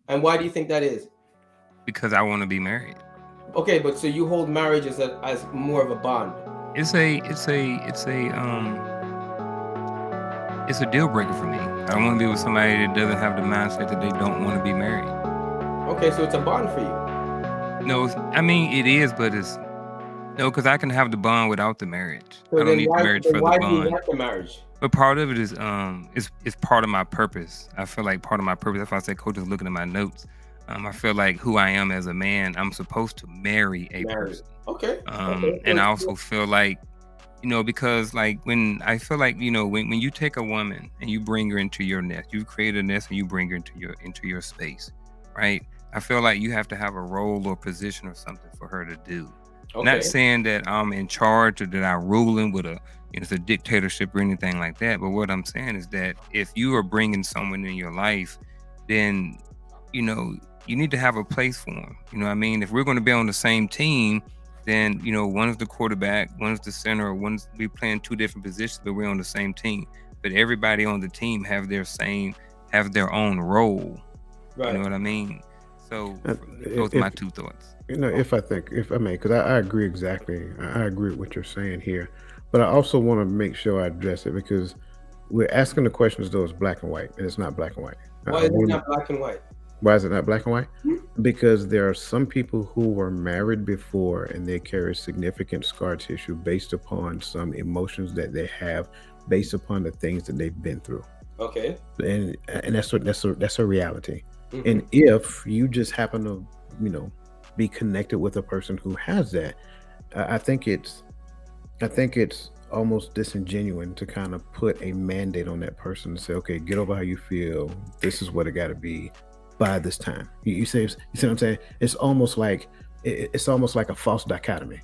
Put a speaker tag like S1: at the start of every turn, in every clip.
S1: And why do you think that is?
S2: because I want to be married.
S1: Okay, but so you hold marriage as more of a bond.
S2: It's a deal breaker for me. I don't want to be with somebody that doesn't have the mindset that they don't want to be married.
S1: Okay, so it's a bond for you.
S2: No, I mean it is, but it's no, because I can have the bond without the marriage. I
S1: So
S2: don't
S1: then
S2: need the marriage for the
S1: why do you
S2: bond.
S1: want the marriage?
S2: But part of it is part of my purpose. I feel like part of my purpose. That's why I say coach is looking at my notes. I feel like who I am as a man, I'm supposed to marry a
S1: Marriage.
S2: person.
S1: Okay. Okay.
S2: And I also feel like, because like when I feel like, when you take a woman and you bring her into your nest, you create a nest and you bring her into your space, right? I feel like you have to have a role or position or something for her to do. Not
S1: Okay.
S2: saying that I'm in charge or that I'm ruling with it's a dictatorship or anything like that. But what I'm saying is that if you are bringing someone in your life, then you know you need to have a place for them. You know what I mean? If we're going to be on the same team, then one's the quarterback, one's the center, one's we playing two different positions, but we're on the same team. But everybody on the team have their own role. You know
S1: Right.
S2: what I mean? So
S3: Uh,
S2: those are my
S3: If
S2: two thoughts.
S3: if I may, because I agree exactly. I agree with what you're saying here, but I also want to make sure I address it because we're asking the question as though it's black and white, and it's not black and white.
S1: Why
S3: I
S1: is it
S3: want.
S1: not black and white?
S3: Why is it not black and white?
S1: Hmm?
S3: Because there are some people who were married before and they carry significant scar tissue based upon some emotions that they have, based upon the things that they've been through,
S1: Okay.
S3: and that's a reality.
S1: Hmm.
S3: And if you just happen to, you know, be connected with a person who has that, I think it's almost disingenuous to kind of put a mandate on that person and say, okay, get over how you feel. This is what it got to be by this time. You see what I'm saying? It's almost like a false dichotomy.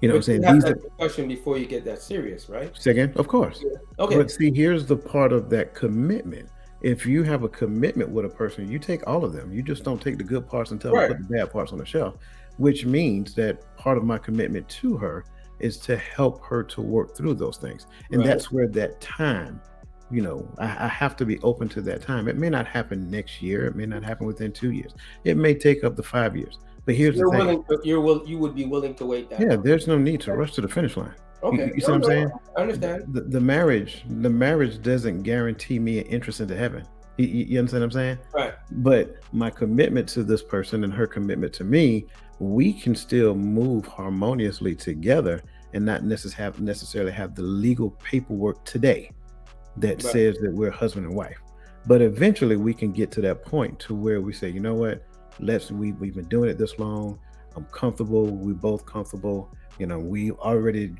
S3: You know what I'm
S1: But you
S3: saying?
S1: have
S3: These
S1: that
S3: are
S1: discussion before you get that serious, right?
S3: Second, of course.
S1: Yeah. Okay.
S3: But see, here's the part of that commitment. If you have a commitment with a person, you take all of them. You just don't take the good parts and tell them to
S1: Right.
S3: put the bad parts on the shelf, which means that part of my commitment to her is to help her to work through those things. And
S1: Right.
S3: that's where that time, I have to be open to that time. It may not happen next year. It may not happen within 2 years. It may take up to 5 years. But
S1: So
S3: here's the thing.
S1: you would be willing to wait that
S3: Yeah,
S1: long.
S3: there's no need to rush to the finish line.
S1: Okay.
S3: You see
S1: No,
S3: what I'm
S1: no,
S3: saying?
S1: I
S3: The,
S1: understand.
S3: the marriage doesn't guarantee me an entrance into heaven. You understand what I'm saying?
S1: Right.
S3: But my commitment to this person and her commitment to me, we can still move harmoniously together and not necessarily have the legal paperwork today that
S1: Right.
S3: says that we're husband and wife. But eventually we can get to that point to where we say, you know what, we've been doing it this long. I'm comfortable. We both comfortable. We already,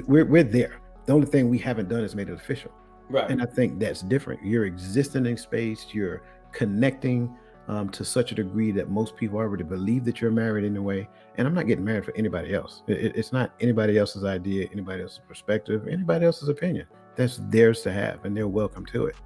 S3: we're there. The only thing we haven't done is made it official.
S1: Right.
S3: And I think that's different. You're existing in space, you're connecting to such a degree that most people already believe that you're married anyway. And I'm not getting married for anybody else. It's not anybody else's idea, anybody else's perspective, anybody else's opinion. That's theirs to have, and they're welcome to it.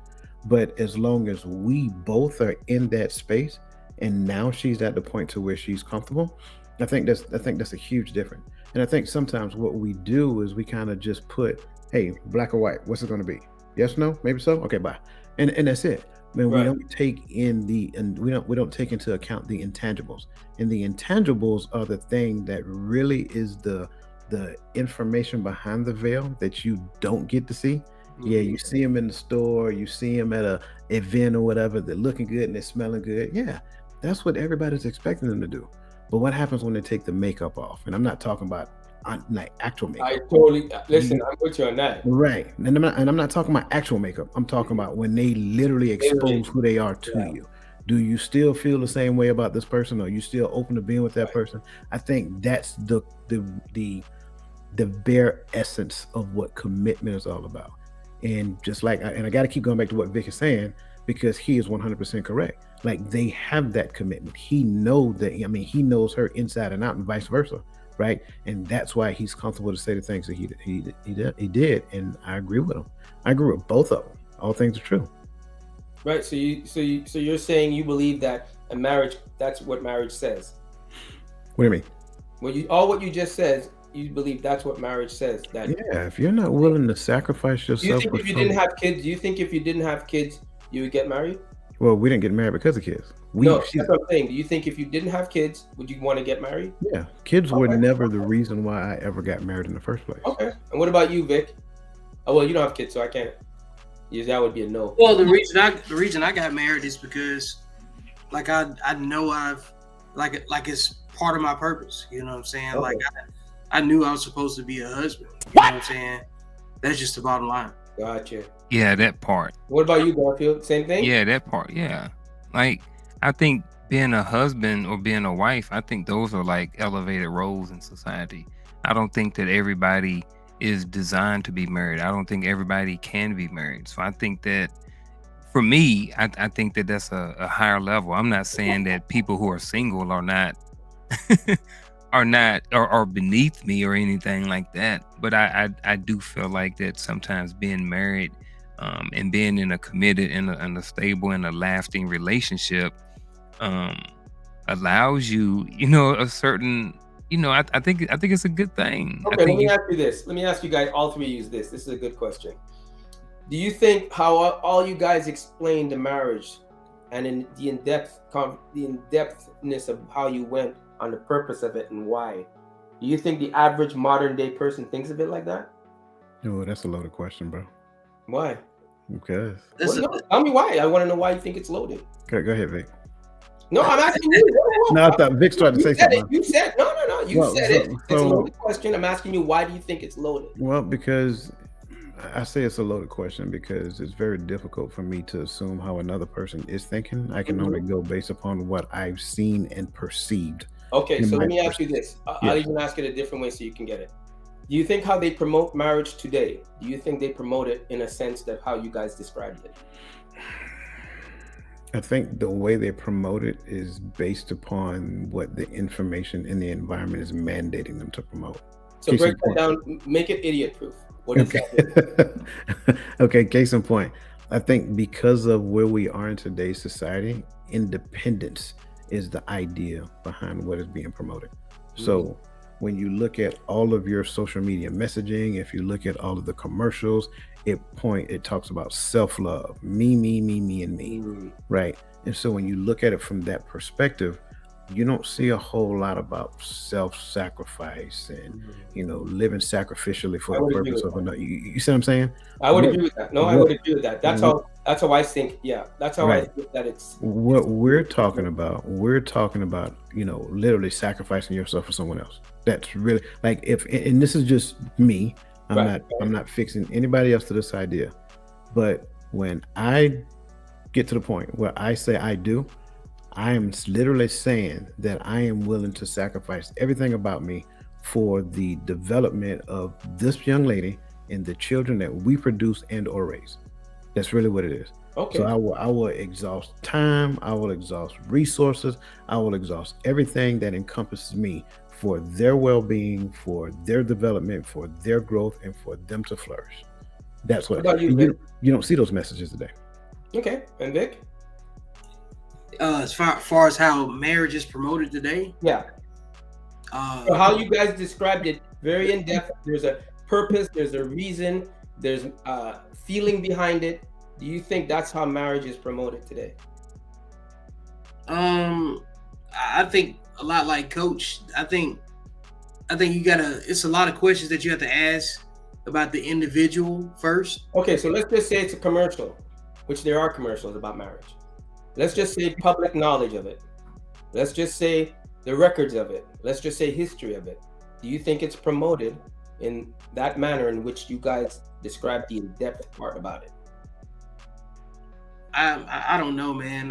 S3: But as long as we both are in that space, and now she's at the point to where she's comfortable, I think that's a huge difference. And I think sometimes what we do is we kind of just put, hey, black or white, what's it going to be? Yes, no, maybe so. Okay, bye, and that's it. I mean, we
S1: Right.
S3: don't take in the and we don't take into account the intangibles, and the intangibles are the thing that really is the information behind the veil that you don't get to see. Yeah,
S1: Hmm.
S3: you see them in the store, you see them at a event or whatever. They're looking good and they're smelling good. Yeah, that's what everybody's expecting them to do. But what happens when they take the makeup off? And I'm not talking about like actual
S1: I
S3: makeup.
S1: totally listen.
S3: You,
S1: I'm with you on that.
S3: right. And I'm not talking about actual makeup. I'm talking about when they literally
S1: Literally.
S3: expose who they are to
S1: Yeah.
S3: you. Do you still feel the same way about this person? Or are you still open to being with that
S1: Right.
S3: person? I think that's the bare essence of what commitment is all about. And just like, and I got to keep going back to what Vic is saying because he is 100% correct. Like they have that commitment. He knows her inside and out, and vice versa, right? And that's why he's comfortable to say the things that he did. And I agree with him. I agree with both of them. All things are true.
S1: Right. So you're saying you believe that a marriage, that's what marriage says.
S3: What do you mean?
S1: What you just said, you believe that's what marriage says. That
S3: Yeah, if you're not willing to sacrifice
S1: do you
S3: yourself
S1: think
S3: for
S1: if you didn't
S3: some,
S1: have kids, do you think if you didn't have kids, you would get married?
S3: Well, we didn't get married because of kids.
S1: No, that's what I'm saying. Do you think if you didn't have kids, would you want to get married?
S3: Yeah, kids were
S1: Okay.
S3: never the reason why I ever got married in the first place.
S1: Okay. And what about you, Vic? Oh well, you don't have kids, so I can't. Yeah, that would be a no.
S4: Well, the reason I got married is because, like, I know I've like it's part of my purpose. You know what I'm saying?
S1: Okay.
S4: Like I knew I was supposed to be a husband. You know what I'm saying? That's just the bottom line.
S1: Gotcha.
S2: Yeah, that part.
S1: What about you, Garfield? Same thing?
S2: Yeah, that part. Yeah. Like, I think being a husband or being a wife, I think those are like elevated roles in society. I don't think that everybody is designed to be married. I don't think everybody can be married. So I think that for me, I think that that's a higher level. I'm not saying that people who are single are not are beneath me or anything like that. But I do feel like that sometimes being married and being in a committed and a stable and a lasting relationship allows you, a certain, I think it's a good thing.
S1: Okay, let me ask you this. Let me ask you guys, all three use this. This is a good question. Do you think how all you guys explained the marriage and in the in-depthness of how you went on the purpose of it and why, do you think the average modern day person thinks of it like that?
S3: Oh, that's a loaded question, bro.
S1: Why?
S3: Because
S1: Tell me why. I want to know why you think it's loaded.
S3: okay, go ahead, Vic.
S1: No, I'm asking you.
S3: No, I thought Vic started to say something.
S1: You said no. You
S3: Well,
S1: said it. It's a
S3: so-
S1: loaded question. I'm asking you, why do you think it's loaded?
S3: Well, because I say it's a loaded question because it's very difficult for me to assume how another person is thinking. I can only go based upon what I've seen and perceived.
S1: Okay,
S3: In
S1: so
S3: my
S1: let me ask you this. I'll
S3: Yeah.
S1: even ask it a different way so you can get it. Do you think how they promote marriage today, do you think they promote it in a sense that how you guys described it?
S3: I think the way they promote it is based upon what the information in the environment is mandating them to promote.
S1: So
S3: Case
S1: break
S3: in
S1: that down, make it idiot proof. What is that?
S3: Okay. Okay, case in point. I think because of where we are in today's society, independence is the idea behind what is being promoted. So when you look at all of your social media messaging, if you look at all of the commercials, it talks about self-love, me, and me,
S1: Mm.
S3: right? And so when you look at it from that perspective, you don't see a whole lot about self-sacrifice and living sacrificially for
S1: I
S3: the
S1: would agree
S3: purpose
S1: with
S3: of another. You see what I'm saying?
S1: I would
S3: What-
S1: agree with that. No, I
S3: what-
S1: would agree with that. That's how I think. Yeah, that's how
S3: Right.
S1: I think that it's.
S3: What we're talking about, literally sacrificing yourself for someone else. That's really like and this is just me.
S1: Right.
S3: I'm not fixing anybody else to this idea. But when I get to the point where I say I do, I am literally saying that I am willing to sacrifice everything about me for the development of this young lady and the children that we produce and or raise. That's really what it is.
S1: Okay.
S3: So I will exhaust time, I will exhaust resources, I will exhaust everything that encompasses me for their well-being, for their development, for their growth, and for them to flourish. That's what
S1: What about you, Vic?
S3: you don't see those messages today.
S1: Okay. And Vic?
S4: As far as how marriage is promoted today,
S1: Yeah. So how you guys described it, very in depth. There's a purpose, there's a reason, there's feeling behind it. Do you think that's how marriage is promoted today?
S4: I think a lot like Coach. I think you gotta. It's a lot of questions that you have to ask about the individual first.
S1: Okay, so let's just say it's a commercial, which there are commercials about marriage. Let's just say public knowledge of it. Let's just say the records of it. Let's just say history of it. Do you think it's promoted in that manner in which you guys described the in-depth part about it?
S4: I don't know, man.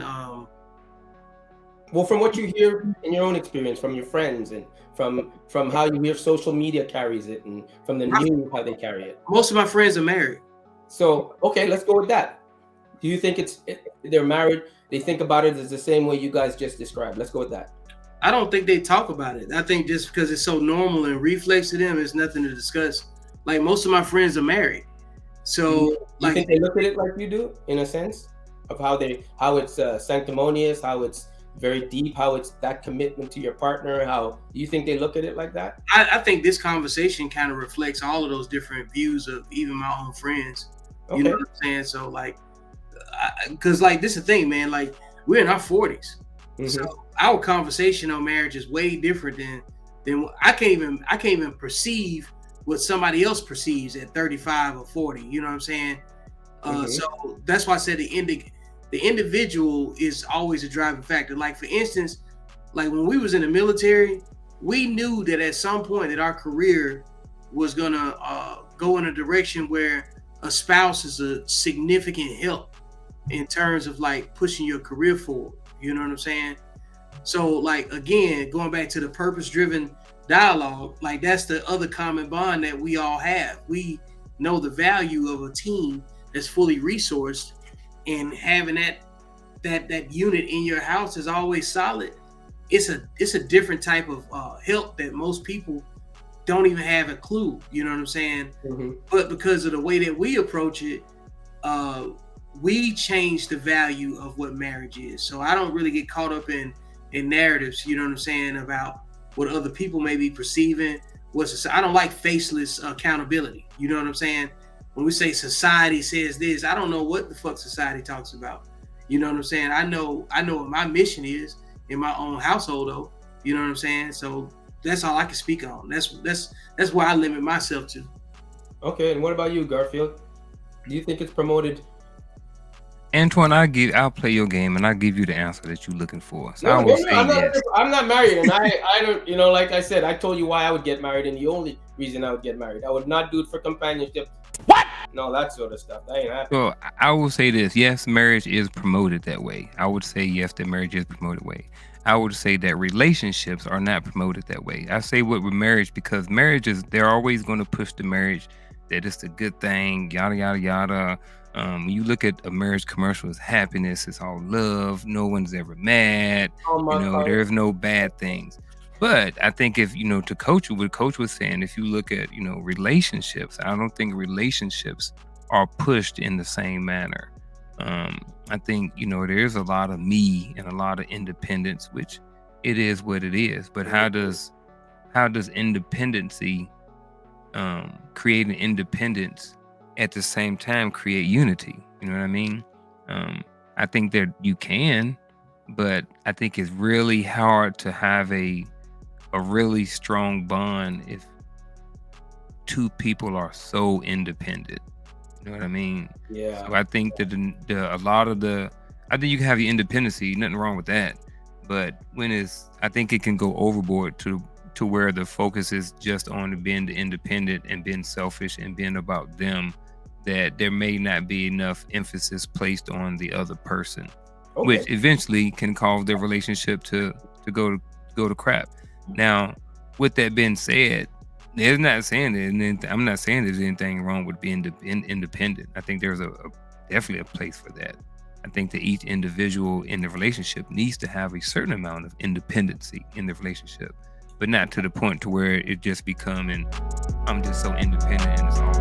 S1: Well, from what you hear in your own experience, from your friends, and from how you hear social media carries it, and from the news how they carry it.
S4: Most of my friends are married.
S1: So, okay, let's go with that. Do you think they're married? They think about it as the same way you guys just described. Let's go with that.
S4: I don't think they talk about it. I think just because it's so normal and reflex to them, it's nothing to discuss. Like most of my friends are married, so
S1: You
S4: like
S1: think they look at it like you do, in a sense, of how it's sanctimonious, how it's very deep, how it's that commitment to your partner? How do you think they look at it like that?
S4: I think this conversation kind of reflects all of those different views of even my own friends. You know
S1: Okay.
S4: what I'm saying? So like, because like this is the thing, man. Like we're in our 40s,
S1: Mhm.
S4: so our conversation on marriage is way different than I can't even perceive what somebody else perceives at 35 or 40. You know what I'm saying?
S1: Mhm.
S4: So that's why I said the individual is always a driving factor. Like for instance, like when we was in the military, we knew that at some point that our career was gonna go in a direction where a spouse is a significant help in terms of like pushing your career forward. You know what I'm saying? So like again, going back to the purpose-driven dialogue, like that's the other common bond that we all have. We know the value of a team that's fully resourced, and having that unit in your house is always solid. It's a different type of help that most people don't even have a clue. You know what I'm saying?
S1: Mhm.
S4: But because of the way that we approach it, we change the value of what marriage is. So I don't really get caught up in narratives, you know what I'm saying, about what other people may be perceiving. I don't like faceless accountability. You know what I'm saying? When we say society says this, I don't know what the fuck society talks about. You know what I'm saying? I know what my mission is in my own household though. You know what I'm saying? So that's all I can speak on. That's where I limit myself to.
S1: Okay, and what about you, Garfield? Do you think it's promoted?
S2: Antoine, I'll play your game and I'll give you the answer that you're looking for. So I
S1: No,
S2: will
S1: no,
S2: say
S1: I'm not.
S2: yes.
S1: I'm not married, and I don't. You know, like I said, I told you why I would get married, and the only reason I would get married, I would not do it for companionship. What? No, that sort of stuff. That ain't happening.
S2: So I will say this: yes, marriage is promoted that way. I would say yes, that marriage is promoted way. I would say that relationships are not promoted that way. I say what with marriage because marriage is they're always going to push the marriage that it's a good thing, yada yada yada. You look at a marriage commercial as happiness, it's all love, no one's ever mad,
S1: Oh my God.
S2: there's no bad things. But I think if to coach you, what coach was saying, if you look at relationships, I don't think relationships are pushed in the same manner. I think there's a lot of me and a lot of independence, which it is what it is. But how does independency creating independence at the same time create unity? You know what I mean? I think that you can, but I think it's really hard to have a really strong bond if two people are so independent. You know what I mean?
S1: Yeah.
S2: So I think that I think you can have your independency, nothing wrong with that. But I think it can go overboard to where the focus is just on being independent and being selfish and being about them, that there may not be enough emphasis placed on the other person,
S1: Okay.
S2: which eventually can cause their relationship to go to crap. Now, with that being said, I'm not saying there's anything wrong with being independent. I think there's definitely a place for that. I think that each individual in the relationship needs to have a certain amount of independency in the relationship, but not to the point to where it just becoming I'm just so independent and it's all